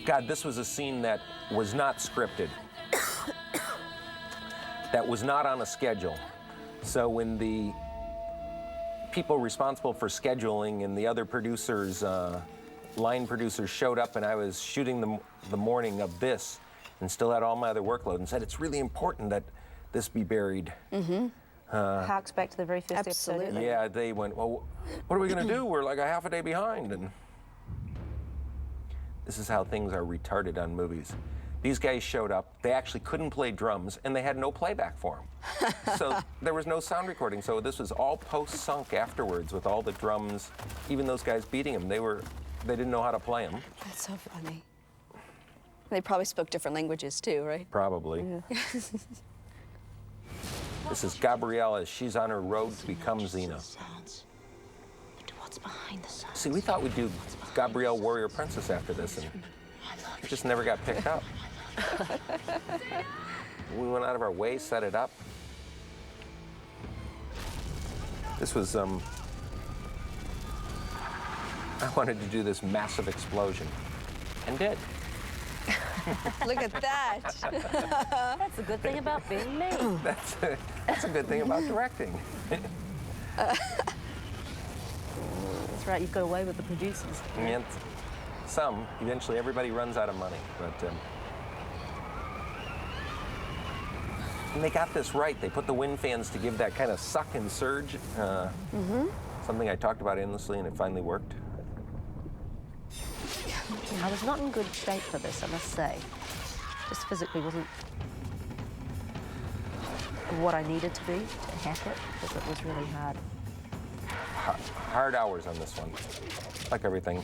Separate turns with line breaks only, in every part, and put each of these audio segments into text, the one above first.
God, this was a scene that was not scripted, that was not on a schedule. So when the people responsible for scheduling and the other producers, line producers showed up and I was shooting the morning of this and still had all my other workload and said, it's really important that this be buried.
Mm-hmm. Harks back to the very first episode.
Yeah, they went, well, what are we gonna do? We're like a half a day behind. And this is how things are retarded on movies. These guys showed up, they actually couldn't play drums, and they had no playback for them. So there was no sound recording, so this was all post-sunk afterwards with all the drums, even those guys beating them, they didn't know how to play them.
That's so funny. They probably spoke different languages too, right?
Probably.
Yeah.
This is Gabrielle as she's on her road to become Xena. See, we thought we'd do Gabrielle Warrior Princess after this, and it just never got picked up. We went out of our way, set it up. This was, I wanted to do this massive explosion, and did.
Look at that.
That's a good thing about being me.
That's a good thing about directing.
That's right, you've got away with the producers.
And some, eventually everybody runs out of money, but and they got this right. They put the wind fans to give that kind of suck and surge. Something I talked about endlessly, and it finally worked.
I was not in good shape for this, I must say. Just physically wasn't what I needed to be to hack it, because it was really hard.
Hard hours on this one, like everything.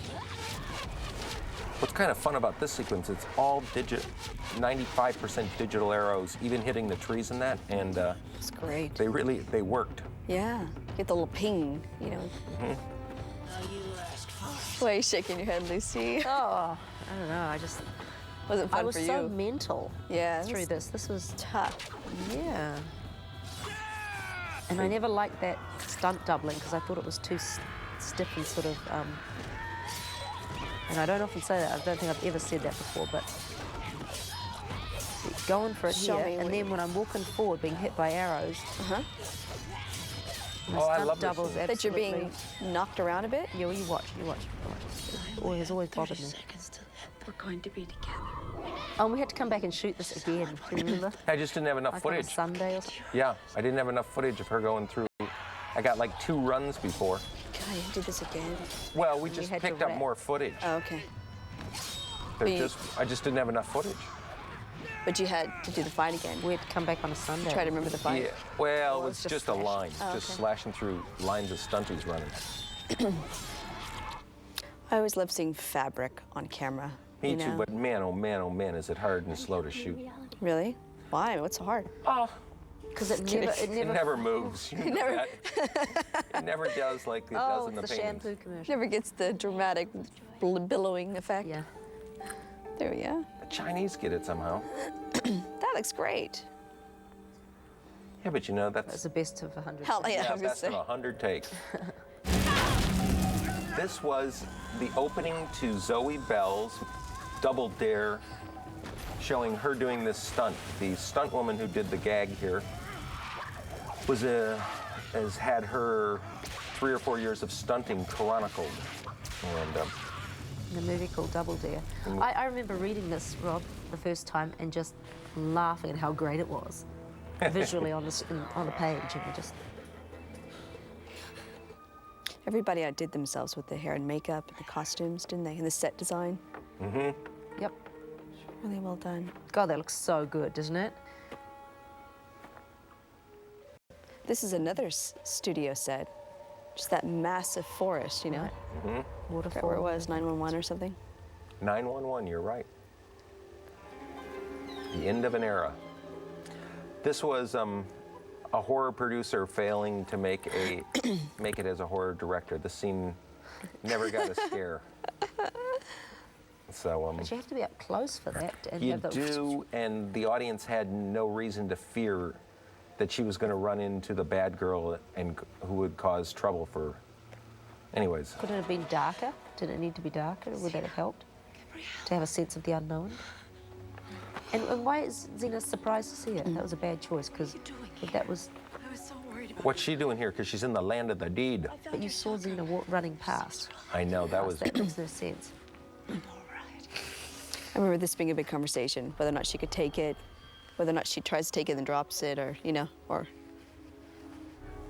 What's kind of fun about this sequence, it's all 95% digital arrows, even hitting the trees and that, and
it's great.
They worked.
Yeah, get the little ping, you know. Why are you shaking your head, Lucy?
Oh, I don't know, I just...
Wasn't fun
I was
for you.
so mental
through
this. This was
tough.
Yeah. And I never liked that stunt doubling because I thought it was too stiff and sort of, and I don't often say that, I don't think I've ever said that before, but going for it here, and then when I'm walking forward being hit by arrows,
I love
doubles
this.
That you're being knocked around a bit?
Yeah, well, you watch. It's always bothered me.
We're going to be together.
Oh, and we had to come back and shoot this again, do you remember?
I just didn't have enough
like
footage.
On Sunday or something?
Yeah, I didn't have enough footage of her going through. I got like 2 runs before.
God, you do this again?
Well, we just picked up more footage.
Oh, okay.
I just didn't have enough footage.
But you had to do the fight again.
We had to come back on a Sunday.
Try to remember the fight.
Yeah. Well, it was just a line,
Oh,
just slashing through lines of stunties running.
I always love seeing fabric on camera.
Me too, but man, oh man, is it hard and slow to shoot.
Really? Why? What's so hard?
Oh,
because it
never moves.
It never,
it never does like it does in the paintings.
Shampoo commercial.
Never gets the dramatic billowing effect.
Yeah.
There we go.
The Chinese get it somehow.
That looks great.
Yeah, but you know, that's
the best of 100.
Hell yeah, I was gonna
best
say.
of 100 takes. This was the opening to Zoe Bell's Double Dare, showing her doing this stunt. The stunt woman who did the gag here has had her 3 or 4 years of stunting chronicled. And
the movie called Double Dare. I remember reading this, Rob, the first time and just laughing at how great it was visually on the page, and just.
Everybody outdid themselves with the hair and makeup and the costumes, didn't they? And the set design.
Yep.
Really well done.
God, that looks so good, doesn't it?
This is another studio set. Just that massive forest, you know?
Waterfall.
Where it was, 911 or something?
911, you're right. The end of an era. This was a horror producer failing to make it as a horror director. This scene never got a scare. So
but you have to be up close for that. And
you
have the
do, and the audience had no reason to fear that she was going to run into the bad girl and who would cause trouble for. Anyways.
Could it have been darker? Did it need to be darker? Would that have helped? to have a sense of the unknown. And why is Xena surprised to see it? That was a bad choice, because that was...
I was so worried about
What's she doing here? Because she's in the land of the deed.
But you saw Xena running past.
I know, that was...
That makes no sense.
all right.
I remember this being a big conversation, whether or not she could take it, whether or not she tries to take it and drops it, or, you know, or...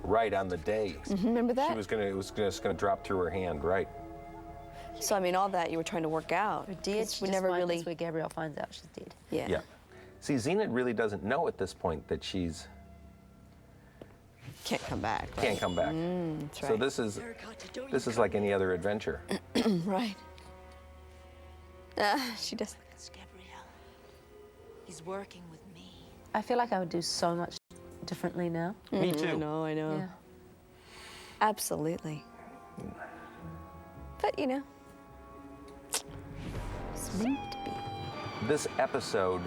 Right, on the day.
Remember that?
It was just gonna drop through her hand, right.
So, I mean, all that you were trying to work out.
Her dead,
We never really...
That's where Gabrielle finds out she's dead.
Yeah.
Yeah. See, Xena really doesn't know at this point that she's...
Can't come back. Right?
Can't come back.
That's right.
So this is like any other adventure.
Right. She does.
It's Gabrielle. He's working with me.
I feel like I would do so much differently now.
Me too.
I know.
Yeah.
Absolutely. But, you know, it's meant to be.
This episode,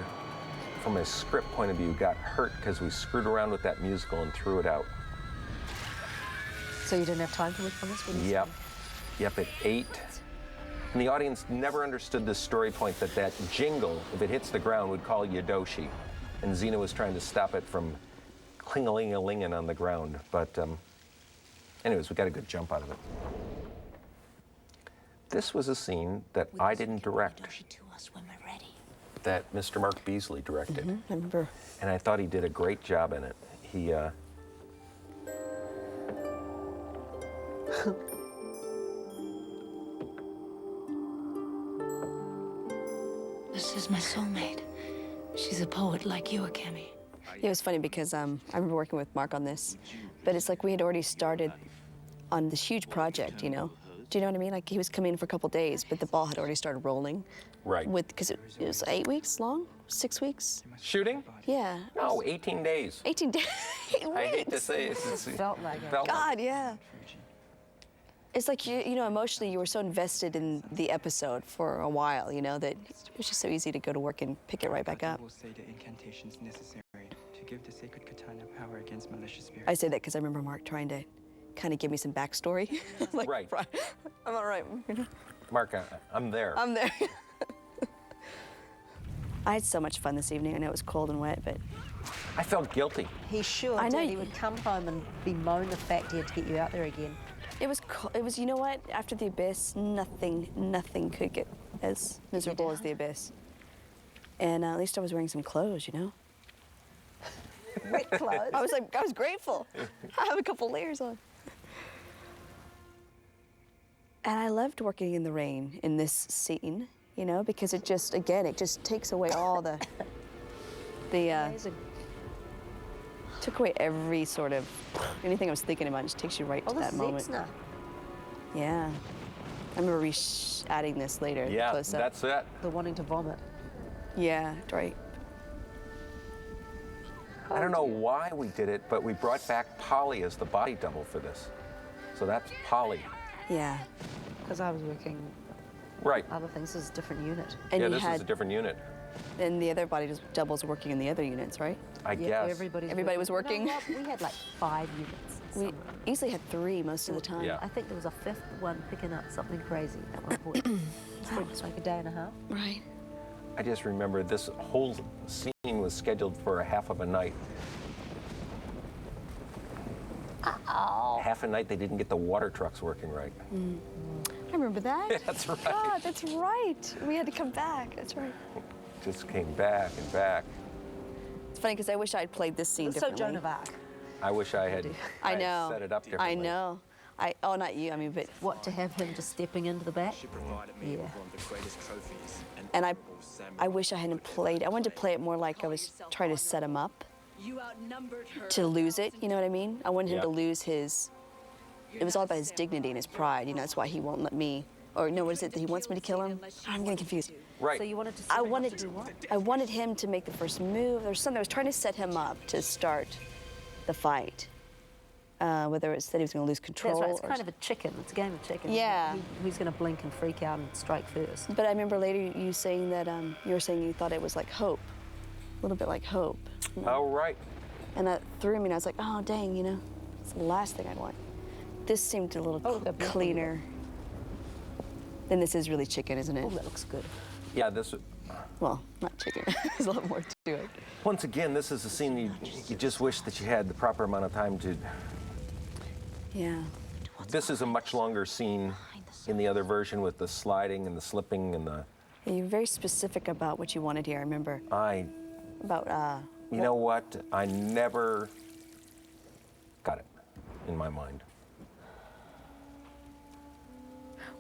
from a script point of view, got hurt because we screwed around with that musical and threw it out.
So you didn't have time to work on this?
Yep. Yep, at 8. And the audience never understood this story point that jingle, if it hits the ground, would call Yodoshi. And Xena was trying to stop it from cling-a-ling-a-linging on the ground. But anyways, we got a good jump out of it. This was a scene that I didn't direct,
To us when we're ready.
that Mr. Mark Beasley directed.
I remember.
And I thought he did a great job in it. He,
This is my soulmate. She's a poet like you, Akemi.
It was funny because I remember working with Mark on this, but it's like we had already started on this huge project, you know? Do you know what I mean? Like he was coming in for a couple days, but the ball had already started rolling.
right.
Because it was 8 weeks long? 6 weeks?
Shooting?
Yeah.
No, 18 days.
18 days. 8 weeks.
I hate to say it.
Felt like it.
Felt like
God, yeah. It's like, you know, emotionally you were so invested in the episode for a while, you know, that it was just so easy to go to work and pick it right back up.
Will say the incantations necessary to give the sacred katana power against malicious spirits.
I say that because I remember Mark trying to kind of give me some backstory. Like,
Right.
I'm all right. You know?
Mark, I'm there.
I'm there. I had so much fun this evening. I know it was cold and wet, but
I felt guilty.
He sure
I know
did.
you-
He would come home and bemoan the fact he had to get you out there again.
it was, you know what? After the Abyss, nothing could get as miserable as the Abyss. And at least I was wearing some clothes, you know?
Wet clothes.
I was grateful. I have a couple layers on. And I loved working in the rain in this scene, you know, because it just, again, it just takes away all the
Amazing.
took away every sort of, anything I was thinking about, just takes you right to
Oh,
that
this
moment.
Xena.
Yeah. I remember adding this later.
Yeah,
close up.
that's it.
The wanting to vomit.
Yeah, right.
I don't know why we did it, but we brought back Polly as the body double for this. So that's Polly.
Yeah.
Because I was working
Right.
other things. This is a different unit.
And
Yeah,
you
this
had,
is a different unit.
and the other body doubles working in the other units, right?
I
Yeah,
guess.
everybody
was working.
No, we had like 5 units.
We
somewhere.
easily had 3 most of the time.
Yeah.
I think there was a 5th one picking up something crazy at one point. It's like a day and a half.
Right.
I just remember this whole scene was scheduled for a half of a night. Half a night they didn't get the water trucks working right.
I remember that.
That's right.
God, that's right. We had to come back. That's right.
Just came back and back.
It's funny because I wish I had played this scene
It's so
differently.
Joan of Arc.
I wish I had
I
had
know.
set it up differently.
I know. Oh, not you. I mean, but
What, to have him just stepping into the back?
She provided me
Yeah.
with one of the greatest trophies.
and I wish I hadn't played. I wanted to play it more like I was trying to set him up
You outnumbered her.
to lose it. You know what I mean? I wanted him
Yeah.
to lose his. It was all about his dignity and his pride. You know, that's why he won't let me. Or no, what is it that he wants me to kill him? I'm getting confused.
Right.
So you wanted to
I
set him up
wanted,
to do what?
I wanted him to make the first move. There was something I was trying to set him up to start the fight. Whether it's that he was going to lose control.
That's right. It's
or
kind of a chicken. It's a game of chicken.
Yeah.
Who's going to blink and freak out and strike first?
But I remember later you saying that you were saying you thought it was like hope, a little bit like hope.
Oh, right.
And that threw me, and I was like, oh dang, you know, it's the last thing I'd want. This seemed a little
Oh, they're beautiful.
cleaner. Then this is really chicken, isn't it?
Oh, that looks good.
Yeah, this.
Well, not chicken. There's a lot more to it.
Once again, this is a scene you just wish that you had the proper amount of time to.
Yeah.
This is a much longer scene in the other version with the sliding and the slipping and the.
Yeah, you're very specific about what you wanted here, I remember. About,
You know what? I never got it in my mind.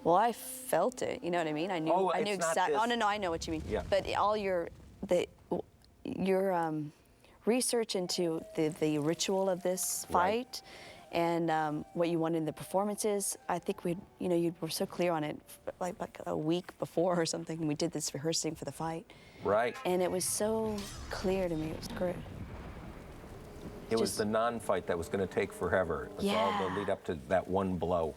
Well, I felt it. You know what I mean? I knew.
Oh,
I knew
it's not
exactly.
this-
Oh no, I know what you mean.
Yeah.
But all your research into the ritual of this
Right.
fight, and what you wanted in the performances, I think you were so clear on it, like a week before or something. When we did this rehearsing for the fight,
Right.
and it was so clear to me. It was great.
It was
just-
the non-fight that was going to take forever. It was all
Yeah.
the lead up to that one blow.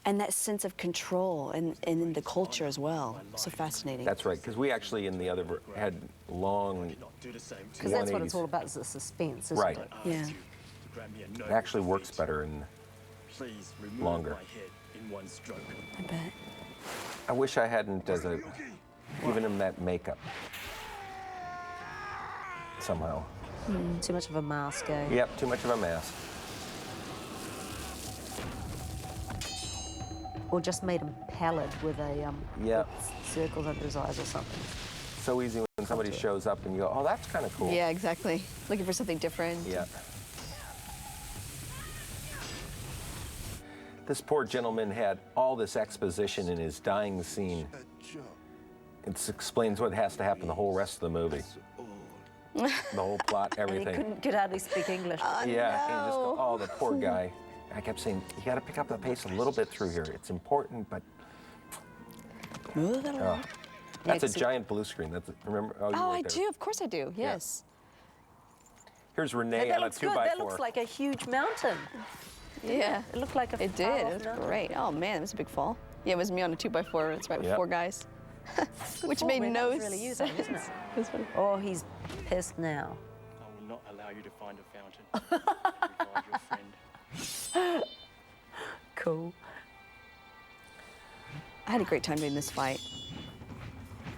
And that sense of control and in the culture as well. So fascinating.
That's right, because we actually in the other had long.
Because that's what it's all about, is the suspense, isn't
Right.
it?
Yeah.
It actually works better in longer.
I bet.
I wish I hadn't given him that makeup somehow.
Too much of a mask, eh?
Yep, too much of a mask.
Or just made him pallid with a
Yeah.
with circles under his eyes or something.
So easy when somebody shows up and you go, oh, that's kind of cool.
Yeah, exactly. Looking for something different.
Yeah. This poor gentleman had all this exposition in his dying scene. It explains what has to happen the whole rest of the movie. The whole plot,
And he
everything.
could hardly speak English.
Yeah, and you just go, oh, the poor guy. I kept saying, you got to pick up the pace a little bit through here. It's important, but
Move it along.
that's a
Yeah, 'cause
giant blue screen. That's remember. Oh, you
Oh,
were
I
there.
do. Of course I do. Yes.
Here's Renee
Hey, that
on a
looks good.
2x4.
That looks like a huge mountain.
Yeah.
It looked like a
It did.
far-off
It was
mountain.
great. Oh man, it was a big fall. Yeah, it was me on a 2x4. That's right, with
Yep.
4 guys. Which
Oh,
made
man,
no
that was really using,
sense.
isn't it?
It was funny.
Oh, he's pissed now.
I will not allow you to find a fountain. Revive your friend.
Cool.
I had a great time doing this fight.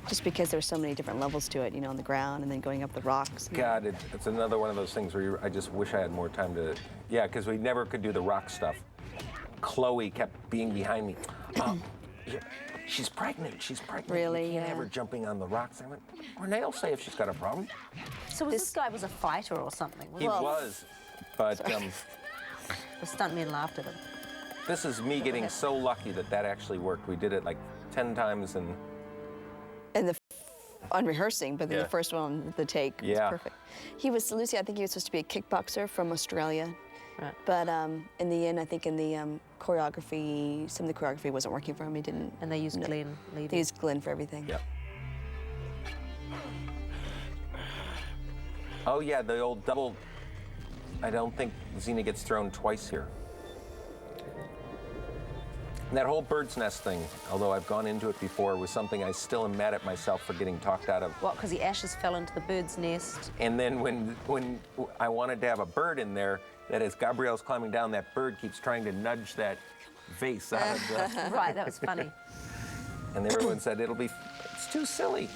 Just because there were so many different levels to it, you know, on the ground and then going up the rocks.
God, it's another one of those things where I just wish I had more time to. Yeah, because we never could do the rock stuff. Chloe kept being behind me. Yeah, she's pregnant. She's pregnant.
Really?
You can't
Yeah.
have her jumping on the rocks. I went, Renee will say if she's got a problem.
So this guy was a fighter or something?
He was, but
The stuntman laughed at him.
this is me getting so lucky that that actually worked. We did it like 10 times and.
And on rehearsing, but then
Yeah.
the first one, the take, was
Yeah.
perfect. He was, Lucy, I think he was supposed to be a kickboxer from Australia.
Right.
But in the end, I think in the choreography, some of the choreography wasn't working for him. He didn't.
And they used Glenn
They
leading.
used Glenn for everything.
Yeah. Oh yeah, the old double. I don't think Xena gets thrown twice here. And that whole bird's nest thing, although I've gone into it before, was something I still am mad at myself for getting talked out of.
What, because the ashes fell into the bird's nest?
And then when I wanted to have a bird in there, that as Gabrielle's climbing down, that bird keeps trying to nudge that vase out of the.
Right, that was funny.
And everyone said it's too silly.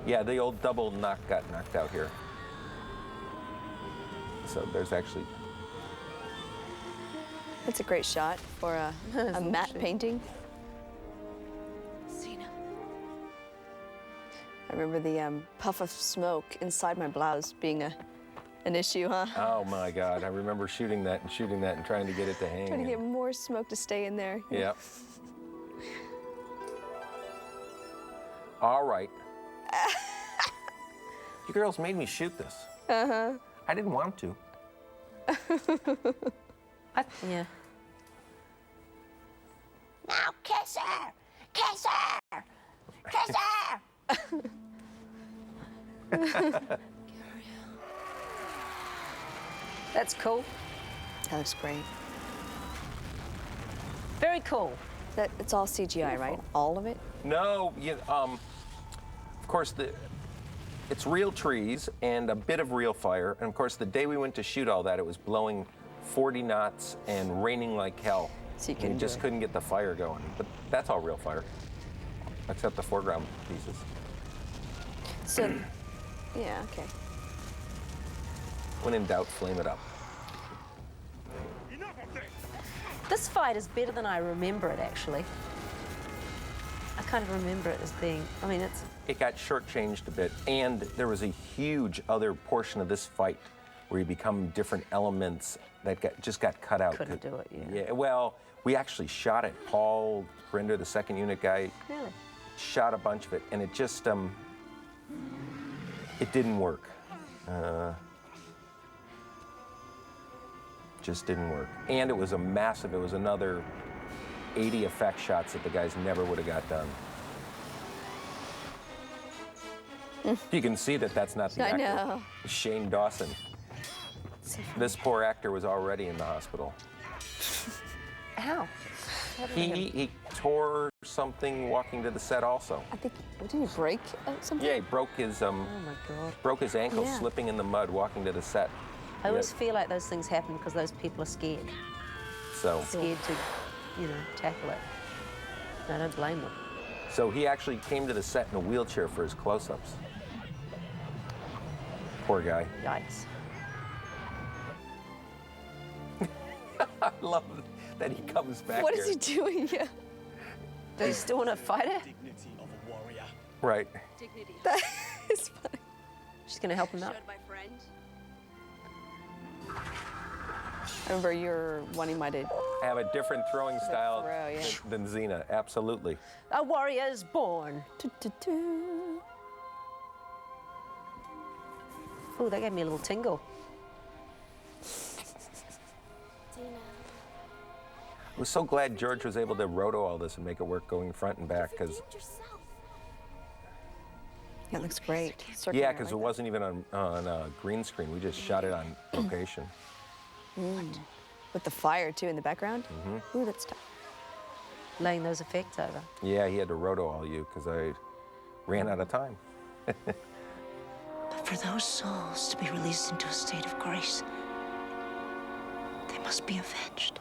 Yeah, the old double got knocked out here. So there's actually.
That's a great shot for a matte painting.
Xena.
I remember the puff of smoke inside my blouse being an issue, huh?
Oh my God! I remember shooting that and trying to get it to hang.
Trying to get more smoke to stay in there.
Yeah. All right. You girls made me shoot this. I didn't want to.
Yeah.
Now kiss her! Kiss her! Kiss her!
That's cool.
That looks great.
Very cool.
It's all CGI, right? All of it?
No, of course it's real trees and a bit of real fire. And of course, the day we went to shoot all that, it was blowing 40 knots and raining like hell.
So you
And
can
he just
enjoy.
couldn't get the fire going. But that's all real fire, except the foreground pieces.
So, yeah, okay.
When in doubt, flame it up.
This fight is better than I remember it, actually. I kind of remember it as being, I mean, it's...
It got shortchanged a bit, and there was a huge other portion of this fight where you become different elements that just got cut out.
Couldn't do it, yeah.
Yeah, well, we actually shot it. Paul Grinder, the second unit guy,
Really?
shot a bunch of it, and it just, it didn't work. Just didn't work. And it was a massive, it was another 80 effect shots that the guys never would have got done. You can see that that's not the
I
actor.
know.
Shane Dawson. This poor actor was already in the hospital.
How?
He tore something walking to the set also.
I think, didn't he break something?
Yeah, he broke his
Oh my God.
broke his ankle
Yeah.
slipping in the mud walking to the set.
I always
Yeah.
feel like those things happen because those people are scared.
So
Scared to, tackle it. And I don't blame them.
So he actually came to the set in a wheelchair for his close-ups. Poor guy.
Yikes.
I love that he comes back
What
here.
is he doing? Yeah.
Do you still want to fight her?
Right.
That is funny.
She's going to help him out.
I remember you're wanting my to.
Have a different throwing style
throw, yeah.
than Xena. Absolutely.
A warrior is born. Oh, that gave me a little tingle.
I was so glad George was able to roto all this and make it work going front and back, because
That looks great.
yeah, because it wasn't even on a green screen. We just shot it on location.
With the fire too in the background. Ooh, that's tough.
Laying those effects over.
Yeah, he had to roto all you because I ran out of time.
But for those souls to be released into a state of grace, they must be avenged.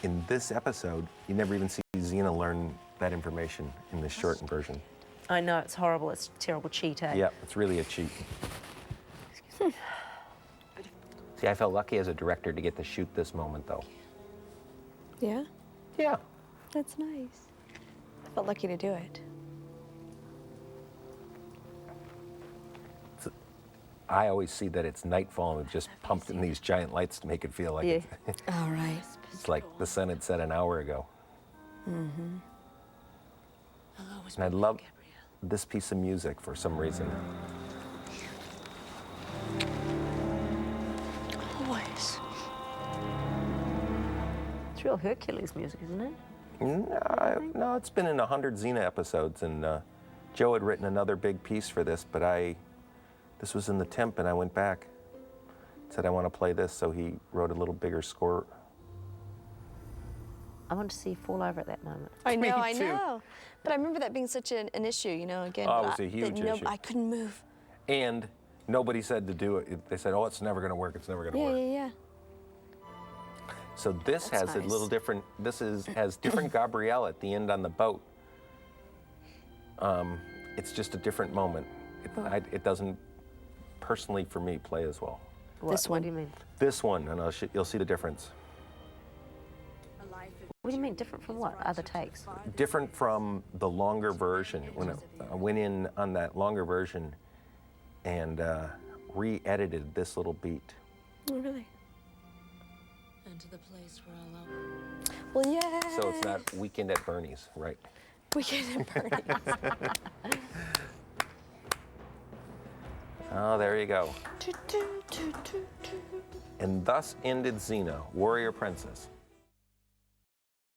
In this episode, you never even see Xena learn that information in this shortened version.
I know, it's horrible. It's a terrible cheat, eh?
Yeah, it's really a cheat. See, I felt lucky as a director to get to shoot this moment, though.
Yeah,
Yeah.
that's nice. I felt lucky to do it.
I always see that it's nightfall and we've just pumped in these giant lights to make it feel like
Yeah.
All right.
it's like the sun had set an hour ago. And I love this piece of music for some reason.
Always.
It's real Hercules music, isn't it?
No, it's been in 100 Xena episodes, and Joe had written another big piece for this, but this was in the temp, and I went back. Said, I want to play this, so he wrote a little bigger score.
I want to see you fall over at that moment.
I know,
Me
I
too.
know. But I remember that being such an issue, again.
Oh, it was a huge issue.
I couldn't move.
And nobody said to do it. They said, oh, it's never going to work, it's never going to
Yeah,
work.
yeah, yeah.
So this
That's
has a
nice.
little different, has different Gabrielle at the end on the boat. It's just a different moment. It doesn't, personally for me, play as well.
What
one.
do you mean?
This one, and you'll see the difference.
What do you mean different from what? Other takes?
Different from the longer version. When I went in on that longer version and re-edited this little beat.
Oh, really?
And to the place where I'll
Well, yeah.
So it's not Weekend at Bernie's, right?
Weekend at Bernie's.
Oh, there you go. And thus ended Xena, Warrior Princess.